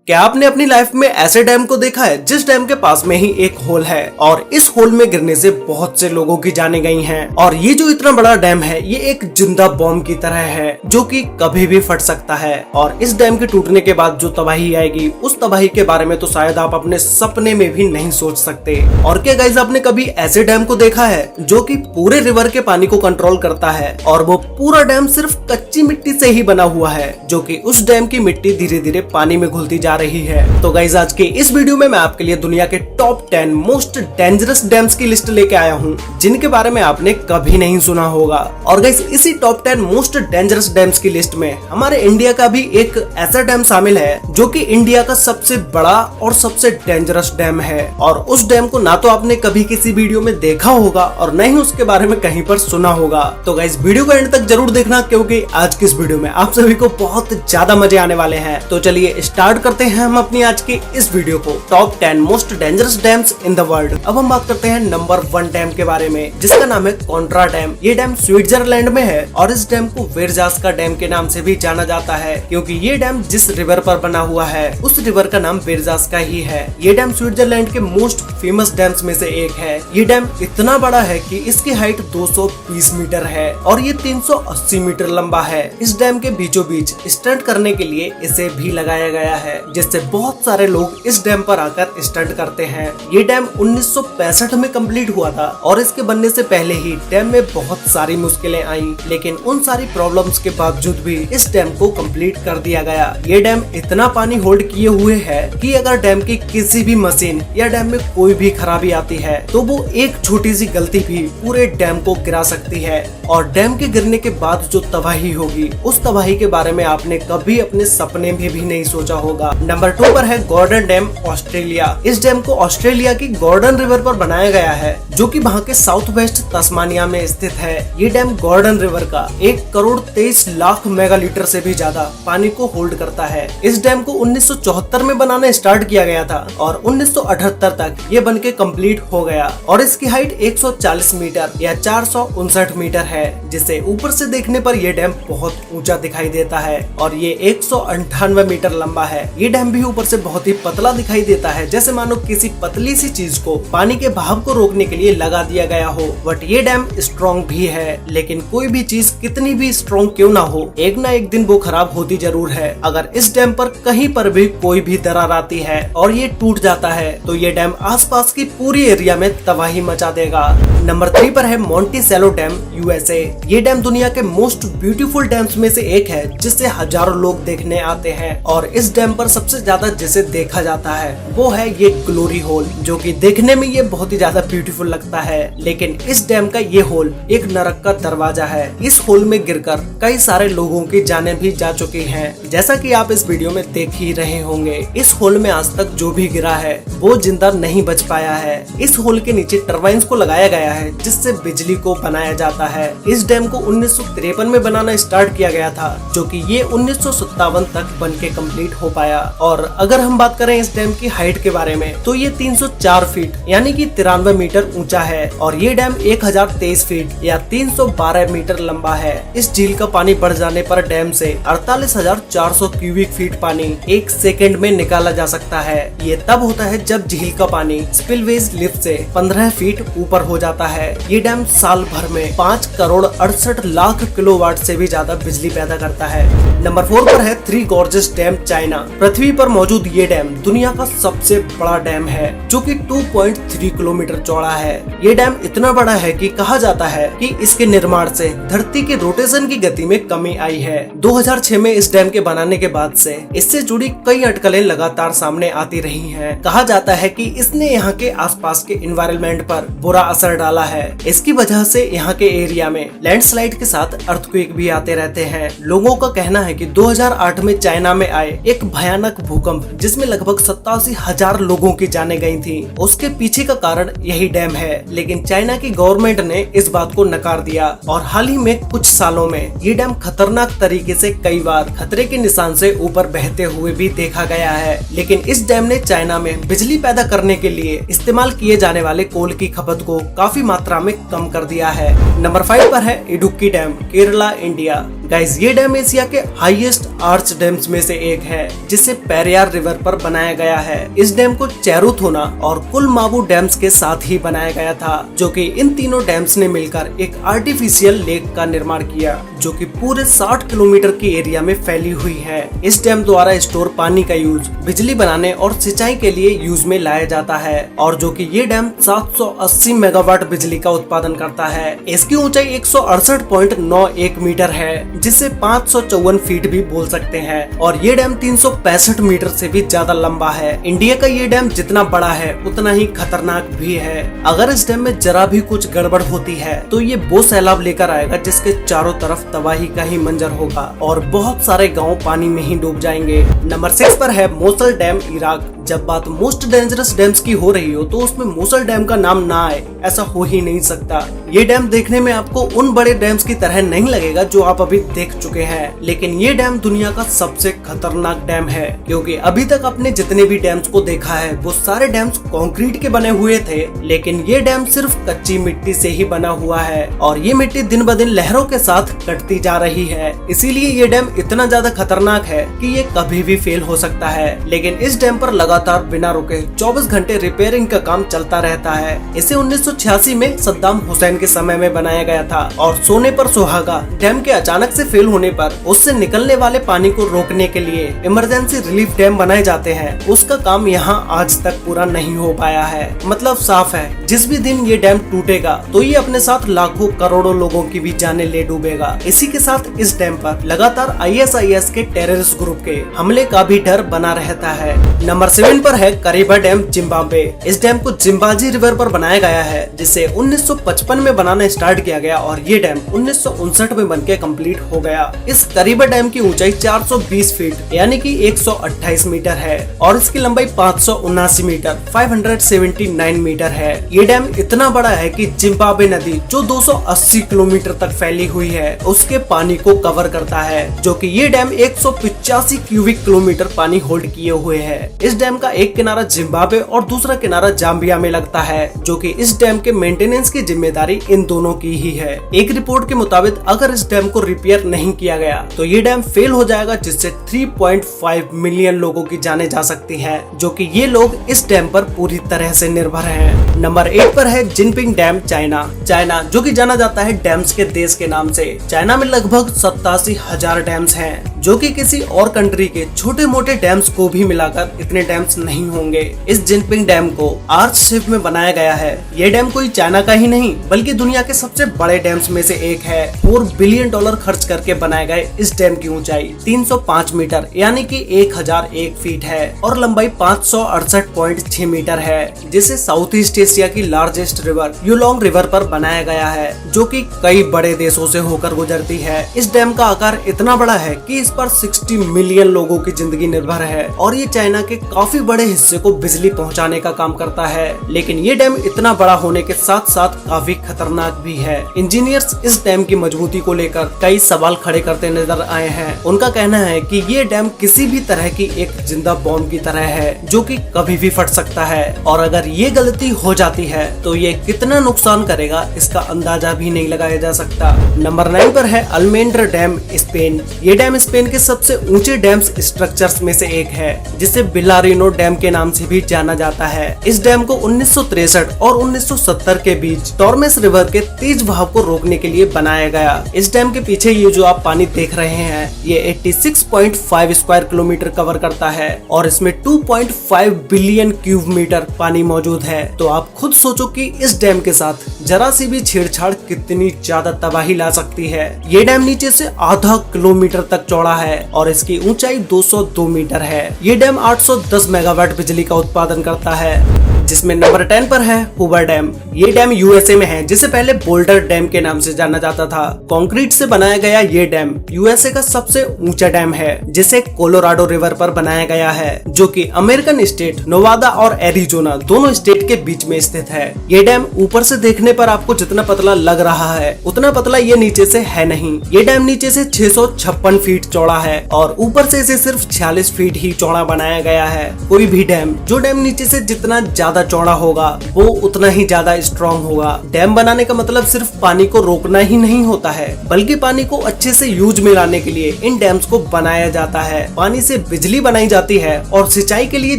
क्या आपने अपनी लाइफ में ऐसे डैम को देखा है जिस डैम के पास में ही एक होल है और इस होल में गिरने से बहुत से लोगों की जानें गई हैं और ये जो इतना बड़ा डैम है ये एक जिंदा बॉम्ब की तरह है जो कि कभी भी फट सकता है और इस डैम के टूटने के बाद जो तबाही आएगी उस तबाही के बारे में तो शायद आप अपने सपने में भी नहीं सोच सकते। और क्या गाइस आपने कभी ऐसे डैम को देखा है जो कि पूरे रिवर के पानी को कंट्रोल करता है और वो पूरा डैम सिर्फ कच्ची मिट्टी से ही बना हुआ है जो कि उस डैम की मिट्टी धीरे धीरे पानी में घुलती जा रही है। तो गाइस आज के इस वीडियो में मैं आपके लिए दुनिया के टॉप 10 मोस्ट डेंजरस डैम्स की लिस्ट लेके आया हूँ जिनके बारे में आपने कभी नहीं सुना होगा। और गाइस इसी टॉप 10 मोस्ट डेंजरस डैम्स की लिस्ट में हमारे इंडिया का भी एक ऐसा डैम शामिल है जो कि इंडिया का सबसे बड़ा और सबसे डेंजरस डैम है और उस डैम को ना तो आपने कभी किसी वीडियो में देखा होगा और न ही उसके बारे में कहीं पर सुना होगा। तो गाइस वीडियो को एंड तक जरूर देखना क्योंकि आज की इस वीडियो में आप सभी को बहुत ज्यादा मजे आने वाले हैं। तो चलिए स्टार्ट करते हैं हम अपनी आज की इस वीडियो को top 10 most dangerous dams in the world. अब हम बात करते हैं नंबर 1 डैम के बारे में जिसका नाम है कोंट्रा डैम। ये डैम स्विट्जरलैंड में है और इस डैम को वेरजास का डैम के नाम से भी जाना जाता है क्योंकि ये डैम जिस रिवर पर बना हुआ है उस रिवर का नाम वेरजास का ही है। ये डैम स्विट्जरलैंड के मोस्ट फेमस डैम्स में से एक है। ये डैम इतना बड़ा है कि इसकी हाइट 220 मीटर है और ये 380 मीटर लंबा है। इस डैम के बीचों बीच स्टंट करने के लिए इसे भी लगाया गया है जिससे बहुत सारे लोग इस डैम पर आकर स्टंट करते हैं। ये डैम 1965 में कंप्लीट हुआ था और इसके बनने से पहले ही डैम में बहुत सारी मुश्किलें आईं, लेकिन उन सारी प्रॉब्लम्स के बावजूद भी इस डैम को कंप्लीट कर दिया गया। ये डैम इतना पानी होल्ड किए हुए है कि अगर डैम की किसी भी मशीन या डैम में कोई भी खराबी आती है तो वो एक छोटी सी गलती भी पूरे डैम को गिरा सकती है और डैम के गिरने के बाद जो तबाही होगी उस तबाही के बारे में आपने कभी अपने सपने में भी नहीं सोचा होगा। नंबर 2 पर है गॉर्डन डैम ऑस्ट्रेलिया। इस डैम को ऑस्ट्रेलिया की गॉर्डन रिवर पर बनाया गया है जो कि वहाँ के साउथ वेस्ट तस्मानिया में स्थित है। ये डैम गॉर्डन रिवर का 1 करोड़ 23 लाख मेगालीटर से भी ज्यादा पानी को होल्ड करता है। इस डैम को 1974 में बनाना स्टार्ट किया गया था और 1978 तक ये बनके कंप्लीट हो गया और इसकी हाइट 140 मीटर या 459 मीटर है जिसे ऊपर से देखने पर यह डैम बहुत ऊंचा दिखाई देता है और ये 198 मीटर लंबा है। ये डैम भी ऊपर से बहुत ही पतला दिखाई देता है जैसे मानो किसी पतली सी चीज को पानी के बहाव को रोकने के लिए लगा दिया गया हो। बट ये डैम स्ट्रॉन्ग भी है, लेकिन कोई भी चीज कितनी भी स्ट्रॉन्ग क्यों ना हो एक ना एक दिन वो खराब होती जरूर है। अगर इस डैम पर कहीं पर भी कोई भी दरार आती है और ये टूट जाता है तो ये डैम आसपास की पूरी एरिया में तबाही मचा देगा। नंबर 3 पर है मोंटिसेलो डैम यूएसए। ये डैम दुनिया के मोस्ट ब्यूटीफुल डैम्स में से एक है जिसे हजारों लोग देखने आते हैं और इस डैम पर सबसे ज्यादा जिसे देखा जाता है वो है ये ग्लोरी होल जो कि देखने में ये बहुत ही ज्यादा ब्यूटीफुल लगता है, लेकिन इस डैम का ये होल एक नरक का दरवाजा है। इस होल में गिरकर कई सारे लोगों की जानें भी जा चुकी हैं जैसा कि आप इस वीडियो में देख ही रहे होंगे। इस होल में आज तक जो भी गिरा है वो जिंदा नहीं बच पाया है। इस होल के नीचे टरबाइन्स को लगाया गया है जिससे बिजली को बनाया जाता है। इस डैम को 1953 में बनाना स्टार्ट किया गया था जो कि ये 1957 तक बनके कंप्लीट हो पाया। और अगर हम बात करें इस डैम की हाइट के बारे में तो ये 304 फीट यानी कि 93 मीटर ऊंचा है और ये डैम 1023 फीट या 312 मीटर लंबा है। इस झील का पानी बढ़ जाने पर डैम से 48,400 क्यूबिक फीट पानी 1 सेकंड में निकाला जा सकता है। ये तब होता है जब झील का पानी स्पिलवेज लिफ्ट से 15 फीट ऊपर हो जाता है। ये डैम साल भर में 5 करोड़ 68 लाख किलोवाट से भी ज्यादा बिजली पैदा करता है। नंबर 4 पर है थ्री गॉर्जेस डैम चाइना। पृथ्वी पर मौजूद ये डैम दुनिया का सबसे बड़ा डैम है जो कि 2.3 किलोमीटर चौड़ा है। ये डैम इतना बड़ा है कि कहा जाता है कि इसके निर्माण से धरती के रोटेशन की गति में कमी आई है। 2006 में इस डैम के बनाने के बाद से इससे जुड़ी कई अटकलें लगातार सामने आती रही हैं। कहा जाता है कि इसने यहाँ के आसपास के एनवायरनमेंट पर बुरा असर डाला है। इसकी वजह से यहाँ के एरिया में लैंडस्लाइड के साथ अर्थक्वेक भी आते रहते हैं। लोगों का कहना है कि 2008 में चाइना में आए एक भयानक भूकंप जिसमें लगभग 87,000 लोगों की जानें गई थी उसके पीछे का कारण यही डैम है, लेकिन चाइना की गवर्नमेंट ने इस बात को नकार दिया और हाल ही में कुछ सालों में ये डैम खतरनाक तरीके से कई बार खतरे के निशान से ऊपर बहते हुए भी देखा गया है। लेकिन इस डैम ने चाइना में बिजली पैदा करने के लिए इस्तेमाल किए जाने वाले कोल की खपत को काफी मात्रा में कम कर दिया है। नंबर 5 पर है Idukki dam Kerala India. Guys ये डैम एशिया के हाईएस्ट आर्च डैम्स में से एक है, जिसे पेरियार रिवर पर बनाया गया है। इस डैम को चेरुथोना और कुलमावू डैम्स के साथ ही बनाया गया था, जो कि इन तीनों डैम्स ने मिलकर एक आर्टिफिशियल लेक का निर्माण किया, जो कि पूरे 60 किलोमीटर की एरिया में फैली हुई है। इस डैम द्वारा स्टोर पानी का यूज बिजली बनाने और सिंचाई के लिए यूज में लाया जाता है, और जो कि ये डैम 780 मेगावाट बिजली का उत्पादन करता है। इसकी ऊंचाई 168.91 मीटर है, जिसे 554 फीट भी बोल सकते हैं, और ये डैम 365 मीटर से भी ज्यादा लंबा है। इंडिया का ये डैम जितना बड़ा है उतना ही खतरनाक भी है। अगर इस डैम में जरा भी कुछ गड़बड़ होती है तो ये वो सैलाब लेकर आएगा जिसके चारों तरफ तबाही का ही मंजर होगा और बहुत सारे गांव पानी में ही डूब जाएंगे। नंबर 6 पर है मोसल डैम, इराक। जब बात मोस्ट डेंजरस डैम्स की हो रही हो तो उसमें मोसल डैम का नाम ना आए ऐसा हो ही नहीं सकता। ये डैम देखने में आपको उन बड़े डैम्स की तरह नहीं लगेगा जो आप अभी देख चुके हैं, लेकिन ये डैम दुनिया का सबसे खतरनाक डैम है, क्योंकि अभी तक आपने जितने भी डैम्स को देखा है वो सारे डैम्स कंक्रीट के बने हुए थे, लेकिन ये डैम सिर्फ कच्ची मिट्टी से ही बना हुआ है, और ये मिट्टी दिन ब दिन लहरों के साथ कटती जा रही है। इसीलिए ये डैम इतना ज्यादा खतरनाक है कि ये कभी भी फेल हो सकता है। लेकिन इस डैम पर लगातार बिना रुके 24 घंटे रिपेयरिंग का काम चलता रहता है। इसे 1986 में सद्दाम हुसैन के समय में बनाया गया था, और सोने पर सुहागा डैम के अचानक से फेल होने पर उससे निकलने वाले पानी को रोकने के लिए इमरजेंसी रिलीफ डैम बनाए जाते हैं। उसका काम यहाँ आज तक पूरा नहीं हो पाया है। मतलब साफ है, जिस भी दिन ये डैम टूटेगा तो ये अपने साथ लाखों करोड़ों लोगों की भी जानें ले डूबेगा। इसी के साथ इस डैम पर लगातार ISIS के टेररिस्ट ग्रुप के हमले का भी डर बना रहता है। नंबर 7 पर है करीबा डैम, जिम्बाब्वे। इस डैम को जिम्बाजी रिवर पर बनाया गया है, जिसे 1955 में बनाना स्टार्ट किया गया, और ये डैम 1959 में बनके कंप्लीट हो गया। इस करीबा डैम की ऊंचाई 420 फीट यानी कि 128 मीटर है, और इसकी लंबाई 579 मीटर 579 मीटर है। ये डैम इतना बड़ा है कि जिम्बाब्वे नदी जो 280 किलोमीटर तक फैली हुई है उसके पानी को कवर करता है, जो कि ये डैम 185 क्यूबिक किलोमीटर पानी होल्ड किए हुए है। इस डैम का एक किनारा जिम्बाब्वे और दूसरा किनारा जाम्बिया में लगता है, जो कि इस डैम के मेंटेनेंस की जिम्मेदारी इन दोनों की ही है। एक रिपोर्ट के मुताबिक अगर इस डैम को रिपेयर नहीं किया गया तो ये डैम फेल हो जाएगा, जिससे 3.5 मिलियन लोगों की जाने जा सकती है, जो कि ये लोग इस डैम पर पूरी तरह से निर्भर हैं। नंबर 8 पर है जिनपिंग डैम, चाइना। चाइना जो कि जाना जाता है डैम्स के देश के नाम से। चाइना में लगभग 87,000 डैम्स हैं, जो कि किसी और कंट्री के छोटे मोटे डैम्स को भी मिलाकर इतने डैम्स नहीं होंगे। इस जिनपिंग डैम को आर्च शेप में बनाया गया है। ये डैम कोई चाइना का ही नहीं बल्कि दुनिया के सबसे बड़े डैम्स में से एक है। $4 बिलियन खर्च करके बनाए गए इस डैम की ऊंचाई 305 मीटर यानी कि 1001 फीट है, और लंबाई 568.6 मीटर है, जिसे साउथ ईस्ट एशिया की लार्जेस्ट रिवर यूलोंग रिवर पर बनाया गया है, जो कि कई बड़े देशों से होकर गुजरती है। इस डैम का आकार इतना बड़ा है कि इस पर 60 मिलियन लोगों की जिंदगी निर्भर है, और ये चाइना के काफी बड़े हिस्से को बिजली पहुंचाने का काम करता है। लेकिन ये डैम इतना बड़ा होने के साथ साथ काफी खतरनाक भी है। इंजीनियर्स इस डैम की मजबूती को लेकर कई सवाल खड़े करते नजर आए हैं। उनका कहना है कि ये डैम किसी भी तरह की एक जिंदा बॉम्ब की तरह है, जो कि कभी भी फट सकता है, और अगर ये गलती हो जाती है तो ये कितना नुकसान करेगा इसका अंदाजा भी नहीं लगाया जा सकता। नंबर 9 पर है अल्मेंड्रा डैम, स्पेन। ये डैम स्पेन के सबसे ऊंचे डैम्स स्ट्रक्चर्स में से एक है, जिसे बिलारिनो डैम के नाम से भी जाना जाता है। इस डैम को 1963 और 1970 के बीच टॉर्मेस रिवर के तेज बहाव को रोकने के लिए बनाया गया। इस डैम के पीछे ये जो आप पानी देख रहे हैं ये 86.5 स्क्वायर किलोमीटर कवर करता है, और इसमें 2.5 बिलियन क्यूब मीटर पानी मौजूद है। तो आप खुद सोचो कि इस डैम के साथ जरा सी भी छेड़छाड़ कितनी ज्यादा तबाही ला सकती है। ये डैम नीचे से आधा किलोमीटर तक चौड़ा है, और इसकी ऊंचाई 202 मीटर है। ये डैम 810 मेगावाट बिजली का उत्पादन करता है। जिसमें नंबर 10 पर है हूवर डैम। ये डैम यूएसए में है, जिसे पहले बोल्डर डैम के नाम से जाना जाता था। कंक्रीट से बनाया गया ये डैम यूएसए का सबसे ऊंचा डैम है, जिसे कोलोराडो रिवर पर बनाया गया है, जो कि अमेरिकन स्टेट नोवादा और एरिजोना दोनों स्टेट के बीच में स्थित है। ये डैम ऊपर से देखने पर आपको जितना पतला लग रहा है उतना पतला ये नीचे से है नहीं। ये डैम नीचे से 656 फीट चौड़ा है, और ऊपर से इसे सिर्फ 46 फीट ही चौड़ा बनाया गया है। कोई भी डैम जो डैम नीचे से जितना ज्यादा ज्यादा चौड़ा होगा वो उतना ही ज्यादा स्ट्रॉन्ग होगा। डैम बनाने का मतलब सिर्फ पानी को रोकना ही नहीं होता है, बल्कि पानी को अच्छे से यूज में लाने के लिए इन डैम्स को बनाया जाता है। पानी से बिजली बनाई जाती है और सिंचाई के लिए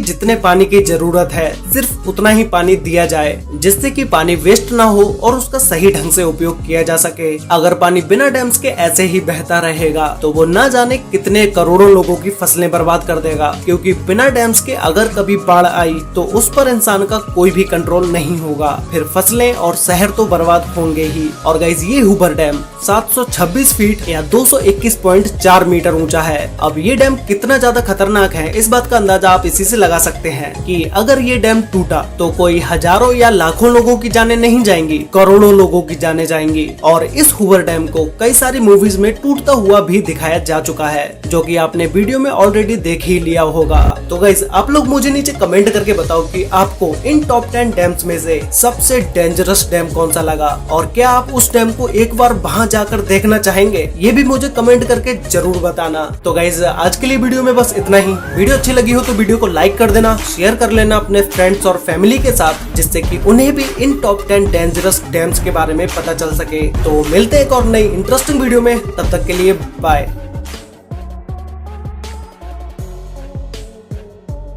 जितने पानी की जरूरत है सिर्फ उतना ही पानी दिया जाए, जिससे कि पानी वेस्ट ना हो और उसका सही ढंग से उपयोग किया जा सके। अगर पानी बिना डैम्स के ऐसे ही बहता रहेगा तो वो न जाने कितने करोड़ों लोगों की फसलें बर्बाद कर देगा, क्योंकि बिना डैम्स के अगर कभी बाढ़ आई तो उस पर इंसान का कोई भी कंट्रोल नहीं होगा, फिर फसलें और शहर तो बर्बाद होंगे ही। और गाइस ये हूबर डैम 726 फीट या 221.4 मीटर ऊंचा है। अब ये डैम कितना ज्यादा खतरनाक है इस बात का अंदाजा आप इसी से लगा सकते हैं कि अगर ये डैम टूटा तो कोई हजारों या लाखों लोगों की जानें नहीं जाएंगी, करोड़ों लोगों की जानें जाएंगी। और इस हूवर डैम को कई सारी मूवीज में टूटता हुआ भी दिखाया जा चुका है, जो कि आपने वीडियो में ऑलरेडी देख ही लिया होगा। तो गाइस आप लोग मुझे नीचे कमेंट करके बताओ कि आपको इन टॉप 10 डैम्स में से सबसे डेंजरस डैम कौन सा लगा, और क्या आप उस डैम को एक बार वहां जाकर देखना चाहेंगे, ये भी मुझे कमेंट करके जरूर बताना। तो गाइस आज के लिए वीडियो में बस इतना ही। वीडियो अच्छी लगी हो तो वीडियो को लाइक कर देना, शेयर कर लेना अपने फ्रेंड्स और फैमिली के साथ, जिससे कि उन्हें भी इन टॉप 10 डेंजरस डैम्स के बारे में पता चल सके। तो मिलते हैं एक और नई इंटरेस्टिंग वीडियो में, तब तक के लिए बाय।